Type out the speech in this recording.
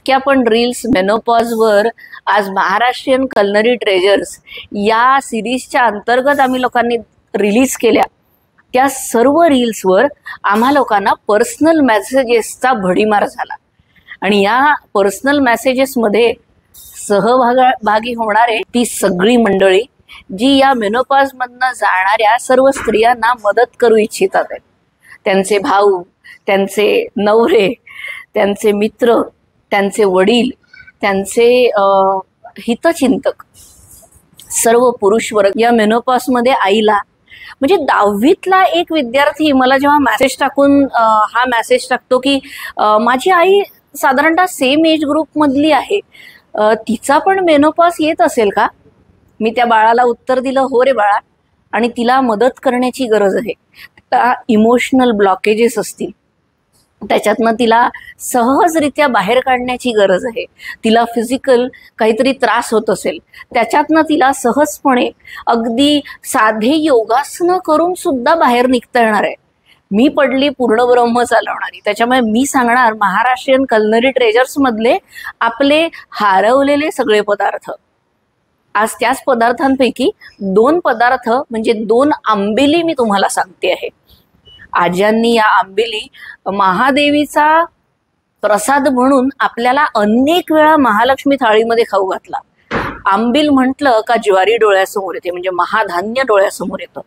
इतक्या पण रील्स मेनोपॉजवर आज महाराष्ट्रीयन कलनरी ट्रेजर्स या सिरीजच्या अंतर्गत आम्ही लोकांनी रिलीज केल्या। त्या सर्व रील्सवर आम्हा लोकांना पर्सनल मेसेजेसचा भडीमार झाला आणि या पर्सनल मेसेजेसमध्ये सहभागी होणारे ती सगळी मंडळी जी या मेनोपॉज मधनं जाणाऱ्या सर्व स्त्रियांना मदत करू इच्छितात आहेत। त्यांचे भाऊ, त्यांचे नवरे, त्यांचे मित्र, त्यांचे वडील, त्यांचे हितचिंतक, सर्व पुरुष वर्ग या मेनोपॉज मध्ये आईला म्हणजे 10वीतला एक विद्यार्थी मला जेव्हा मेसेज टाकून हा मेसेज टाकतो की माझी आई साधारणतः सेम एज ग्रुप मधली आहे, तिचा पण मेनोपॉज येत असेल का? मी त्या बाळाला उत्तर दिलं, हो रे बाळा, आणि तिला मदत करण्याची गरज आहे। इमोशनल ब्लॉकेजेस असतील त्याच्यातनं तिला सहजरित्या बाहेर काढण्याची गरज आहे। तिला फिजिकल काहीतरी त्रास होत असेल त्याच्यातनं तिला सहजपणे अगदी साधे योगासनं करून सुद्धा बाहेर निघता येणार आहे। मी पडली पूर्ण ब्रह्म चालवणारी, त्याच्यामुळे मी सांगणार महाराष्ट्रीयन कलनरी ट्रेजर्स मधले आपले हरवलेले सगळे पदार्थ। आज त्याच पदार्थांपैकी 2 पदार्थ म्हणजे 2 आंबिली मी तुम्हाला सांगते आहे। आज्यांनी या आंबिली महादेवीचा प्रसाद म्हणून आपल्याला अनेक वेळा महालक्ष्मी थाळीमध्ये खाऊ घातला। आंबील म्हटलं का ज्वारी डोळ्यासमोर येते, म्हणजे महाधान्य डोळ्यासमोर येतं।